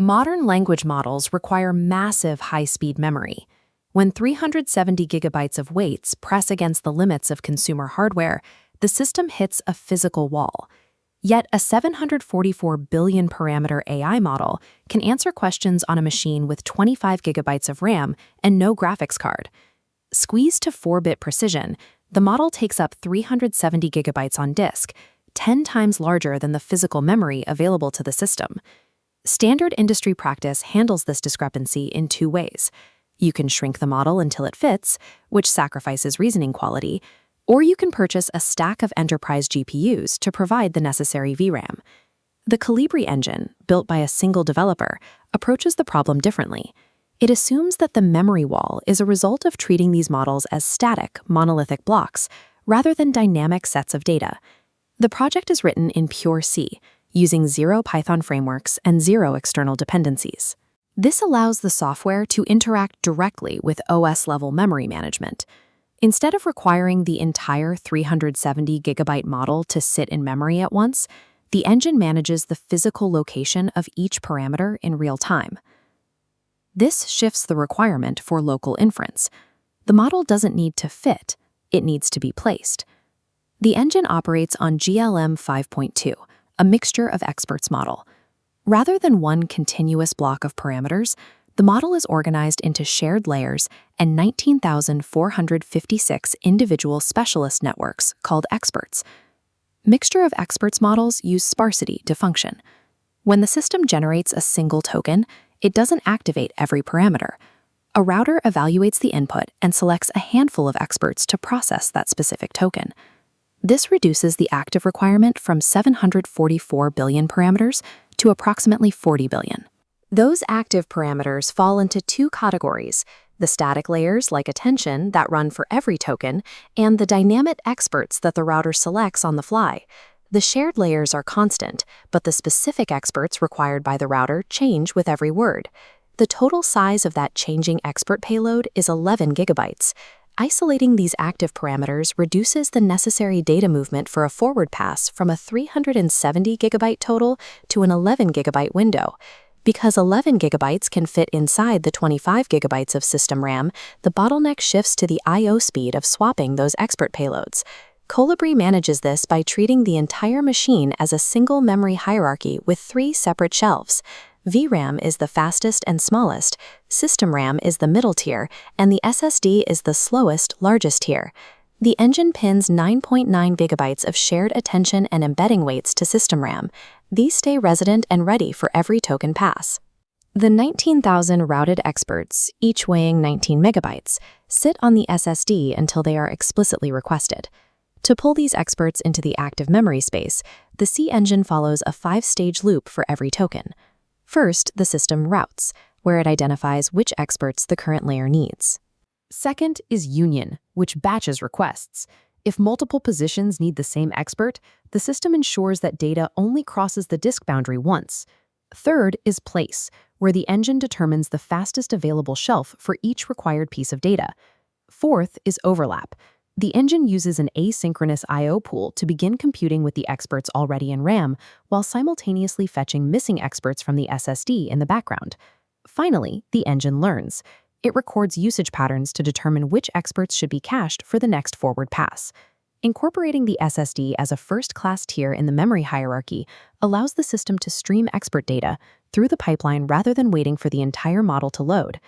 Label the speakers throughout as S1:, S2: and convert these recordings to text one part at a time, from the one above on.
S1: Modern language models require massive high-speed memory. When 370 gigabytes of weights press against the limits of consumer hardware, the system hits a physical wall. Yet a 744 billion parameter AI model can answer questions on a machine with 25 gigabytes of RAM and no graphics card. Squeezed to 4-bit precision, the model takes up 370 gigabytes on disk, 10 times larger than the physical memory available to the system. Standard industry practice handles this discrepancy in two ways. You can shrink the model until it fits, which sacrifices reasoning quality, or you can purchase a stack of enterprise GPUs to provide the necessary VRAM. The Colibri engine, built by a single developer, approaches the problem differently. It assumes that the memory wall is a result of treating these models as static, monolithic blocks, rather than dynamic sets of data. The project is written in pure C, using 0 Python frameworks and 0 external dependencies. This allows the software to interact directly with OS-level memory management. Instead of requiring the entire 370 gigabyte model to sit in memory at once, the engine manages the physical location of each parameter in real time. This shifts the requirement for local inference. The model doesn't need to fit, it needs to be placed. The engine operates on GLM 5.2, a mixture of experts model. Rather than one continuous block of parameters, the model is organized into shared layers and 19,456 individual specialist networks called experts. Mixture of experts models use sparsity to function. When the system generates a single token, it doesn't activate every parameter. A router evaluates the input and selects a handful of experts to process that specific token. This reduces the active requirement from 744 billion parameters to approximately 40 billion. Those active parameters fall into two categories: the static layers like attention that run for every token, and the dynamic experts that the router selects on the fly. The shared layers are constant, but the specific experts required by the router change with every word. The total size of that changing expert payload is 11 gigabytes. Isolating these active parameters reduces the necessary data movement for a forward pass from a 370 gigabyte total to an 11 gigabyte window. Because 11 gigabytes can fit inside the 25 gigabytes of system RAM, the bottleneck shifts to the I/O speed of swapping those expert payloads. Colibri manages this by treating the entire machine as a single memory hierarchy with 3 separate shelves. VRAM is the fastest and smallest, system RAM is the middle tier, and the SSD is the slowest, largest tier. The engine pins 9.9 gigabytes of shared attention and embedding weights to system RAM. These stay resident and ready for every token pass. The 19,000 routed experts, each weighing 19 megabytes, sit on the SSD until they are explicitly requested. To pull these experts into the active memory space, the C engine follows a 5-stage loop for every token. First, the system routes, where it identifies which experts the current layer needs. Second is union, which batches requests. If multiple positions need the same expert, the system ensures that data only crosses the disk boundary once. Third is place, where the engine determines the fastest available shelf for each required piece of data. Fourth is overlap. The engine uses an asynchronous I/O pool to begin computing with the experts already in RAM, while simultaneously fetching missing experts from the SSD in the background. Finally, the engine learns. It records usage patterns to determine which experts should be cached for the next forward pass. Incorporating the SSD as a first-class tier in the memory hierarchy allows the system to stream expert data through the pipeline rather than waiting for the entire model to load.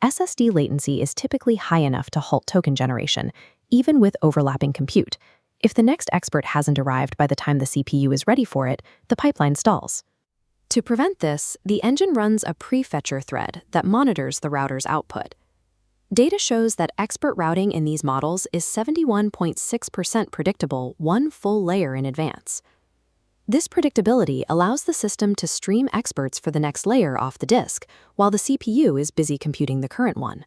S1: SSD latency is typically high enough to halt token generation, even with overlapping compute. If the next expert hasn't arrived by the time the CPU is ready for it, the pipeline stalls. To prevent this, the engine runs a prefetcher thread that monitors the router's output. Data shows that expert routing in these models is 71.6% predictable 1 full layer in advance. This predictability allows the system to stream experts for the next layer off the disk, while the CPU is busy computing the current one.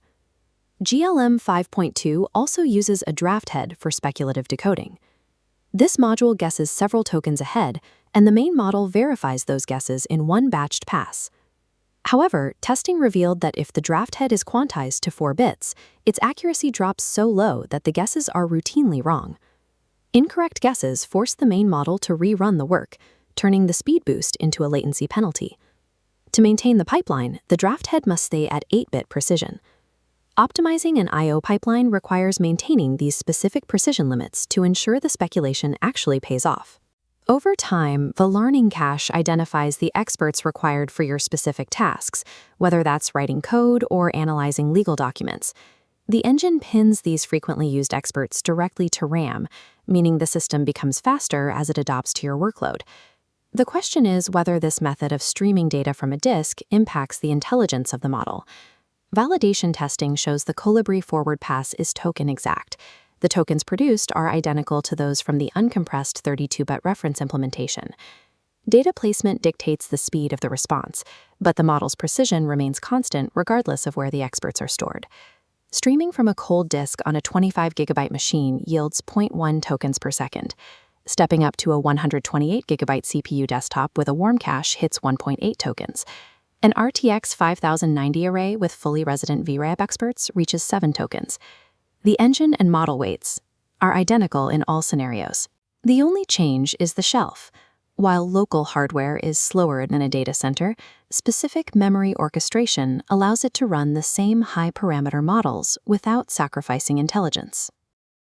S1: GLM 5.2 also uses a draft head for speculative decoding. This module guesses several tokens ahead, and the main model verifies those guesses in one batched pass. However, testing revealed that if the draft head is quantized to 4 bits, its accuracy drops so low that the guesses are routinely wrong. Incorrect guesses force the main model to rerun the work, turning the speed boost into a latency penalty. To maintain the pipeline, the draft head must stay at 8-bit precision. Optimizing an I/O pipeline requires maintaining these specific precision limits to ensure the speculation actually pays off. Over time, the learning cache identifies the experts required for your specific tasks, whether that's writing code or analyzing legal documents. The engine pins these frequently used experts directly to RAM, meaning the system becomes faster as it adapts to your workload. The question is whether this method of streaming data from a disk impacts the intelligence of the model. Validation testing shows the Colibri forward pass is token exact. The tokens produced are identical to those from the uncompressed 32-bit reference implementation. Data placement dictates the speed of the response, but the model's precision remains constant regardless of where the experts are stored. Streaming from a cold disk on a 25-gigabyte machine yields 0.1 tokens per second. Stepping up to a 128-gigabyte CPU desktop with a warm cache hits 1.8 tokens. An RTX 5090 array with fully resident VRAM experts reaches 7 tokens. The engine and model weights are identical in all scenarios. The only change is the shelf. While local hardware is slower than a data center, specific memory orchestration allows it to run the same high-parameter models without sacrificing intelligence.